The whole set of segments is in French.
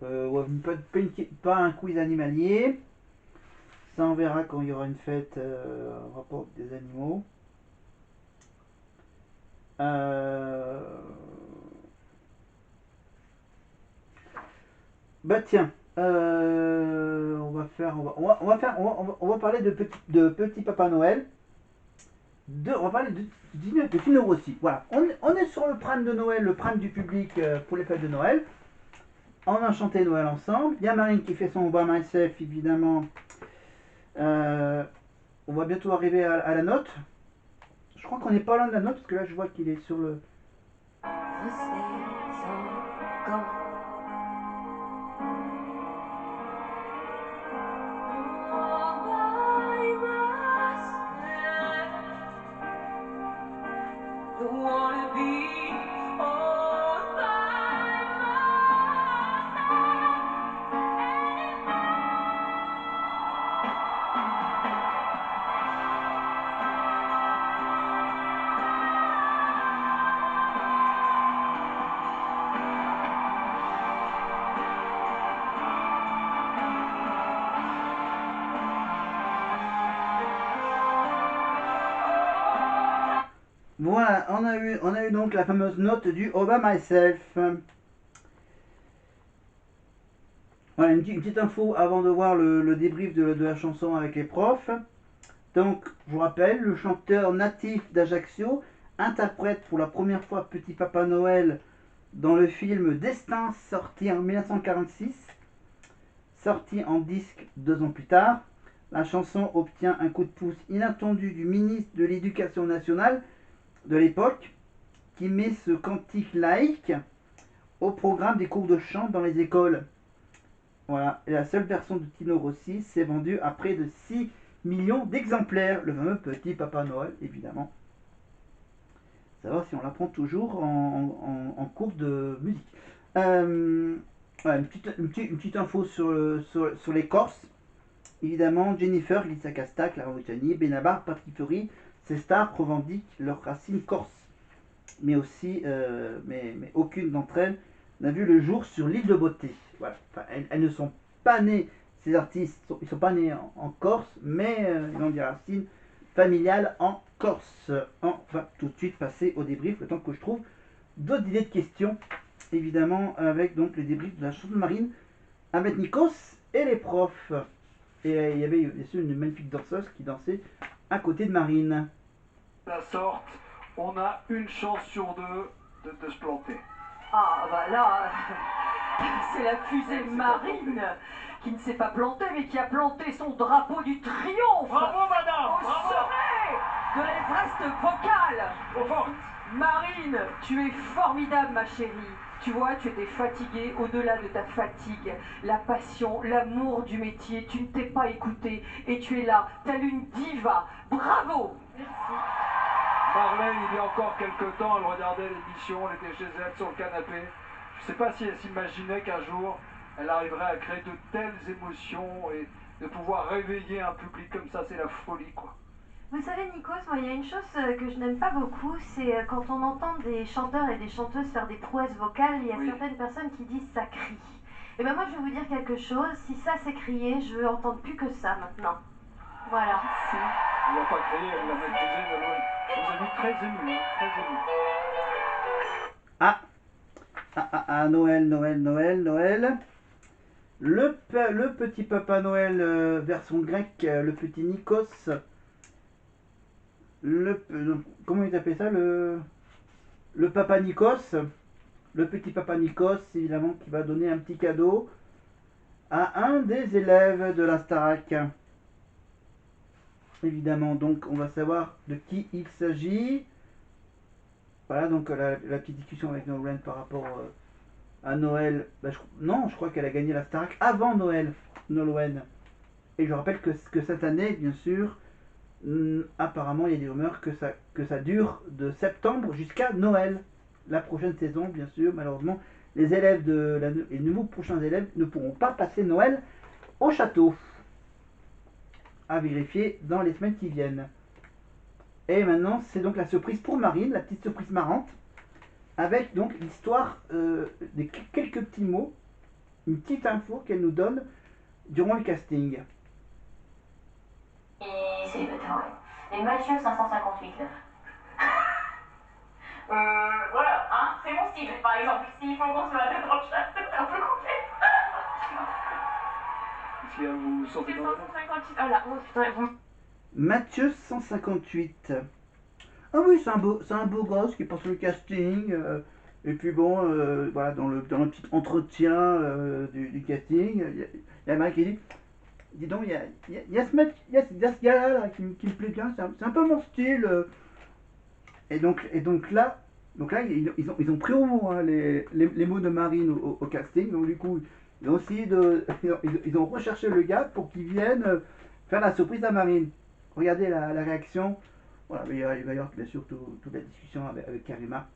Ouais, pas un quiz animalier. Ça, on verra quand il y aura une fête en rapport avec des animaux. Euh, Bah tiens, on va parler de petit Papa Noël. On va parler de film aussi. Voilà, on est sur le prime de Noël, le prime du public pour les fêtes de Noël. On a chanté Noël ensemble. Il y a Marine qui fait son Obama Myself, évidemment. Euh, on va bientôt arriver à la note. Je crois qu'on n'est pas loin de la note parce que là je vois qu'il est sur le. The states are gone. Don't wanna be all by myself Voilà, on a eu donc la fameuse note du All by Myself. Voilà, une petite info avant de voir le débrief de la chanson avec les profs. Donc, je vous rappelle, le chanteur natif d'Ajaccio interprète pour la première fois Petit Papa Noël dans le film Destin, sorti en 1946, sorti en disque 2 ans plus tard. La chanson obtient un coup de pouce inattendu du ministre de l'Éducation nationale de l'époque, qui met ce cantique laïque au programme des cours de chant dans les écoles. Voilà, et la seule version de Tino Rossi s'est vendue à près de 6 millions d'exemplaires. Le fameux Petit Papa Noël, évidemment. Savoir si on l'apprend toujours en cours de musique. Voilà, une petite info sur les Corses. Évidemment, Jennifer, Lisa Casta, Clara Luciani, Benabar, Patrick Fiori, ces stars revendiquent leurs racines corses. Mais aussi, mais aucune d'entre elles n'a vu le jour sur l'île de Beauté. Voilà. Enfin, elles ne sont pas nées, ces artistes, ils ne sont pas nés en Corse, mais ils ont des racines familiales en Corse. On va tout de suite passer au débrief, le temps que je trouve d'autres idées de questions, évidemment, avec donc le débrief de la chanson de Marine, avec Nikos et les profs. Et il y avait bien sûr une magnifique danseuse qui dansait à côté de Marine. La sorte, on a une chance sur deux de se planter. Ah bah là, c'est la fusée Marine qui ne s'est pas plantée mais qui a planté son drapeau du triomphe Bravo madame, au bravo. sommet de l'Everest vocal. Trop forte. Marine, tu es formidable ma chérie. Tu vois, tu étais fatiguée, au-delà de ta fatigue, la passion, l'amour du métier, tu ne t'es pas écoutée et tu es là, telle une diva. Bravo. Merci. Marlène, il y a encore quelques temps, elle regardait l'émission, elle était chez elle sur le canapé. Je ne sais pas si elle s'imaginait qu'un jour, elle arriverait à créer de telles émotions et de pouvoir réveiller un public comme ça, c'est la folie quoi. Vous savez, Nikos, moi, il y a une chose que je n'aime pas beaucoup, c'est quand on entend des chanteurs et des chanteuses faire des prouesses vocales, il y a Oui. certaines personnes qui disent ça crie. Et ben moi, je vais vous dire quelque chose, si ça c'est crier, je veux entendre plus que ça maintenant. Voilà. Elle n'a pas crié, elle l'a maîtrisé de loin. Je vous ai vu très ému, hein, très ému. Noël, Noël, Noël, Noël. Le petit Papa Noël version grecque, le petit Nikos. Comment il appelle ça le Papa Nikos. Le petit Papa Nikos, évidemment, qui va donner un petit cadeau à un des élèves de la Starac. Évidemment, donc on va savoir de qui il s'agit. Voilà, donc la petite discussion avec Nolwenn par rapport à Noël. Bah, non, je crois qu'elle a gagné la Starac avant Noël, Nolwenn. Et je rappelle que cette année, bien sûr, apparemment, il y a des rumeurs que ça dure de septembre jusqu'à Noël. La prochaine saison, bien sûr, malheureusement, les nouveaux prochains élèves ne pourront pas passer Noël au château. À vérifier dans les semaines qui viennent. Et maintenant, c'est donc la surprise pour Marine, la petite surprise marrante. avec donc l'histoire des quelques petits mots, une petite info qu'elle nous donne durant le casting. Et c'est et Mathieu 558 là. Voilà, hein, c'est mon style. Par exemple, s'il faut qu'on se la tête dans le chat, c'est un peu complet. Est-ce qu'il y a vous sentez C'est dans la 558. Oh là, oh putain, vous. Mathieu 158. Ah oui, c'est un beau gosse qui passe le casting. Et puis bon, voilà, dans le petit entretien du casting, il y a un mec qui dit, dis donc, il y a ce gars-là là, qui me plaît bien, c'est un peu mon style. Et donc là, ils ont pris au mot hein, les mots de Marine au casting. Donc du coup, ils ont essayé ils ont recherché le gars pour qu'il vienne faire la surprise à Marine. Regardez la réaction. Voilà, il va y avoir bien sûr toute la discussion avec Karima.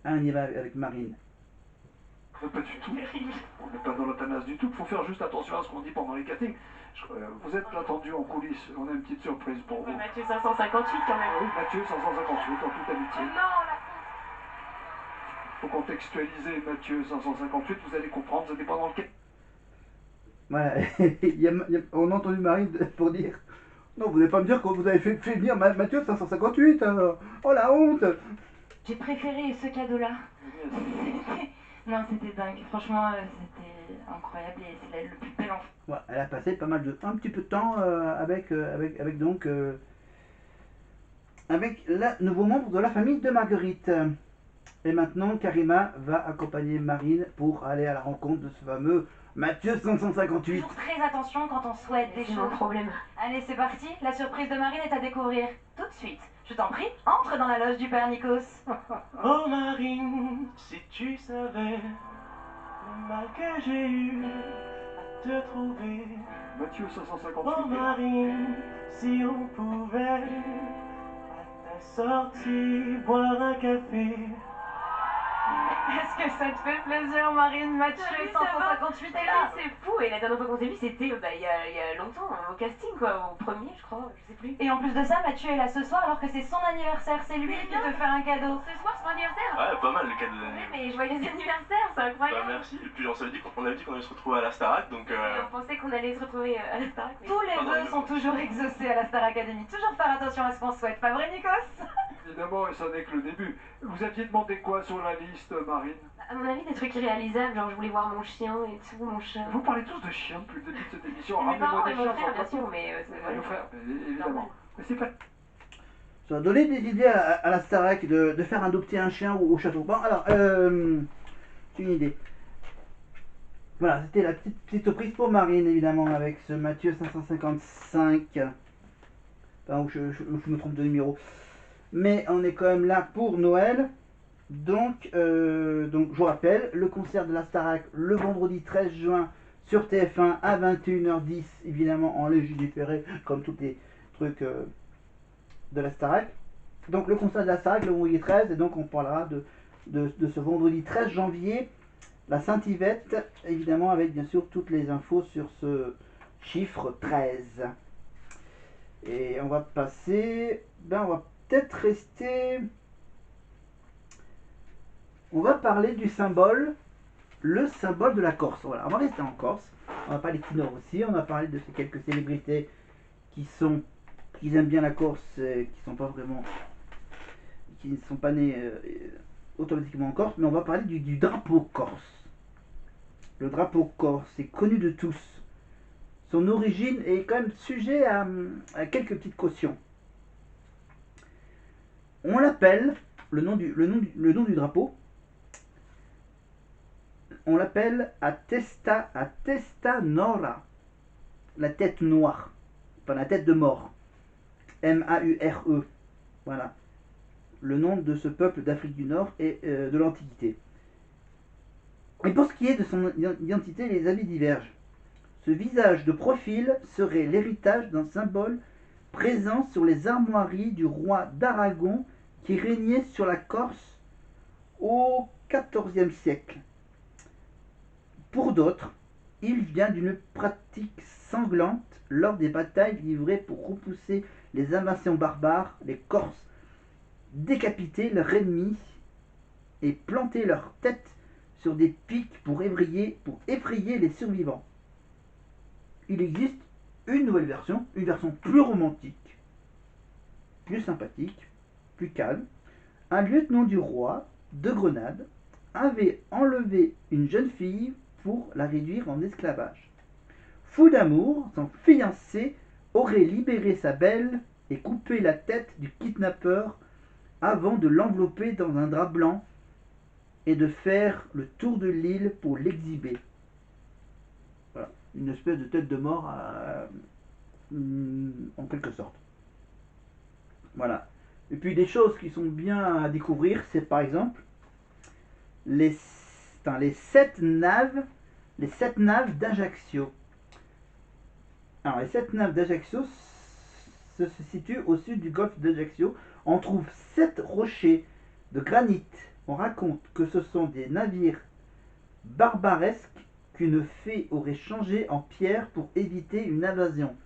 On y va avec Marine. Pas du tout. On n'est pas dans la tanasse du tout. Il faut faire juste attention à ce qu'on dit pendant les castings. Vous êtes attendu en coulisses. On a une petite surprise pour vous. Mathieu 558 quand même. Oui, Mathieu 558, en toute amitié. Oh non, la Il faut contextualiser Mathieu 558. Vous allez comprendre. Vous n'êtes pas dans le casting. Voilà, on a entendu Marine pour dire non, vous n'allez pas me dire que vous avez fait venir Mathieu 558. Oh la honte. J'ai préféré ce cadeau-là. Non, c'était dingue. Franchement, c'était incroyable et c'est le plus bel enfant. Ouais, elle a passé un petit peu de temps avec le nouveau membre de la famille de Marguerite. Et maintenant, Karima va accompagner Marine pour aller à la rencontre de ce fameux Mathieu 558. Toujours très attention quand on souhaite des C'est mon choses. problème. Allez, c'est parti. La surprise de Marine est à découvrir tout de suite. Je t'en prie, entre dans la loge du père Nikos. Oh Marine, si tu savais le mal que j'ai eu à te trouver. Mathieu Oh 558. Marine, si on pouvait à ta sortie boire un café. Est-ce que ça te fait plaisir, Marine? Mathieu Salut, ça va 558 est là. C'est fou, et la dernière fois qu'on s'est vu, c'était il y a longtemps, au casting, quoi, au premier, je crois, je sais plus. Et en plus de ça, Mathieu est là ce soir alors que c'est son anniversaire. C'est lui qui te fait un cadeau. Ce soir, c'est mon anniversaire. Ouais, pas mal le cadeau Oui, d'anniversaire. mais joyeux anniversaire, c'est Bah incroyable. merci, et puis on avait dit qu'on allait se retrouver à la Starac, donc Et on pensait qu'on allait se retrouver à la Starac. mais- Tous les Pardon, vœux sont toujours exaucés à la Star Academy. Toujours faire attention à ce qu'on souhaite, pas vrai, Nikos? Évidemment, et ça n'est que le début. Vous aviez demandé quoi sur la liste, Marine? À mon avis, des trucs irréalisables, genre je voulais voir mon chien et tout, mon chat. Vous parlez tous de chiens depuis le début de cette émission. Mes parents Ramenez-moi et des mon chiens frère, sur bien le sûr, mais c'est plateau. Nos frères, évidemment. Normal. Mais c'est pas... Ça va donner des idées à la Starac de faire adopter un chien au château. Bon, alors, c'est une idée. Voilà, c'était la petite surprise pour Marine, évidemment, avec ce Mathieu 555. Enfin, où je me trompe de numéro. Mais on est quand même là pour Noël. Donc je vous rappelle, le concert de la Starac le vendredi 13 juin sur TF1 à 21h10, évidemment en légiféré, comme tous les trucs de la Starac. Donc le concert de la Starac le vendredi 13, et donc on parlera de ce vendredi 13 janvier, la Saint-Yvette, évidemment avec bien sûr toutes les infos sur ce chiffre 13. Et on va passer, on va peut-être rester... On va parler du symbole, le symbole de la Corse. Voilà, on va rester en Corse. On va parler du Nord aussi. On va parler de ces quelques célébrités qui aiment bien la Corse, qui ne sont pas nés automatiquement en Corse. Mais on va parler du drapeau corse. Le drapeau corse est connu de tous. Son origine est quand même sujet à quelques petites cautions. On l'appelle, le nom du drapeau, on l'appelle Testa Nora, la tête noire, pas la tête de mort, M-A-U-R-E, voilà, le nom de ce peuple d'Afrique du Nord et de l'Antiquité. Et pour ce qui est de son identité, les avis divergent. Ce visage de profil serait l'héritage d'un symbole présent sur les armoiries du roi d'Aragon qui régnait sur la Corse au XIVe siècle. Pour d'autres, il vient d'une pratique sanglante lors des batailles livrées pour repousser les invasions barbares. Les Corses décapitaient leurs ennemis et planter leur tête sur des pics pour effrayer les survivants. Il existe une nouvelle version, une version plus romantique, plus sympathique, plus calme. Un lieutenant du roi de Grenade avait enlevé une jeune fille pour la réduire en esclavage. Fou d'amour, son fiancé aurait libéré sa belle et coupé la tête du kidnappeur avant de l'envelopper dans un drap blanc et de faire le tour de l'île pour l'exhiber. Voilà, une espèce de tête de mort en quelque sorte. Voilà. Et puis des choses qui sont bien à découvrir, c'est par exemple les 7 naves d'Ajaccio. Alors les 7 naves d'Ajaccio se situent au sud du golfe d'Ajaccio. On trouve 7 rochers de granit. On raconte que ce sont des navires barbaresques qu'une fée aurait changés en pierre pour éviter une invasion.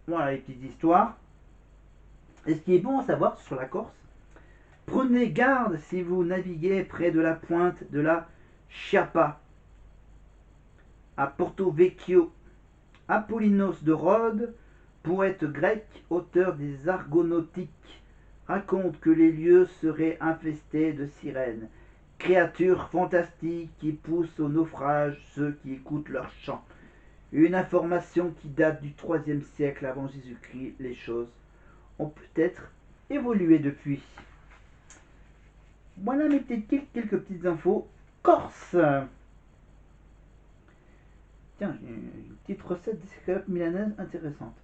Voilà les petites histoires. Et ce qui est bon à savoir sur la Corse, prenez garde si vous naviguez près de la pointe de la Chiappa, à Porto Vecchio. Apollonios de Rhodes, poète grec, auteur des Argonautiques, raconte que les lieux seraient infestés de sirènes, créatures fantastiques qui poussent au naufrage ceux qui écoutent leurs chants. Une information qui date du IIIe siècle avant Jésus-Christ. Les choses ont peut-être évolué depuis. Voilà mes quelques petites infos Corse. Tiens, j'ai une petite recette d'escalope milanaise intéressante.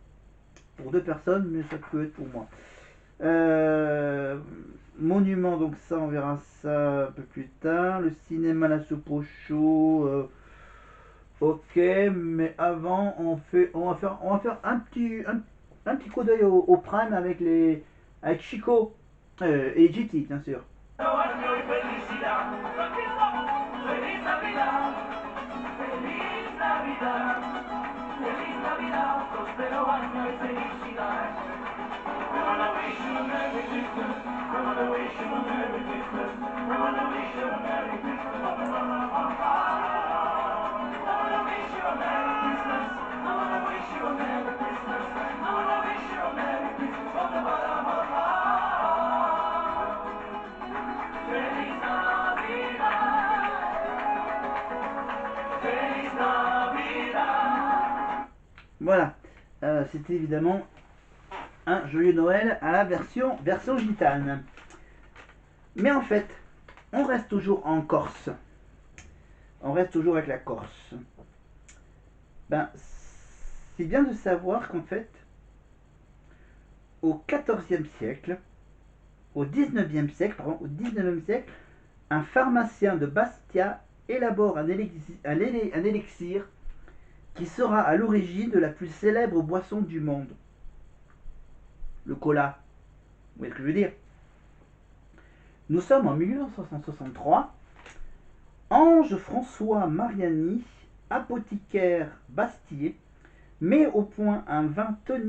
Pour 2 personnes, mais ça peut être pour moi. Monument, donc ça, on verra ça un peu plus tard. Le cinéma, la soupe au chaud. Ok, mais avant, on va faire un petit coup d'œil au Prime avec Chico et GT, bien sûr. Voilà, c'était évidemment un joyeux Noël à la version gitane. Mais en fait, on reste toujours en Corse. On reste toujours avec la Corse. Ben, c'est bien de savoir qu'en fait, au XIVe siècle, au XIXe siècle, un pharmacien de Bastia élabore un élixir qui sera à l'origine de la plus célèbre boisson du monde. Le cola. Vous voyez ce que je veux dire? Nous sommes en 1963. Ange François Mariani, apothicaire Bastier, met au point un vin tonique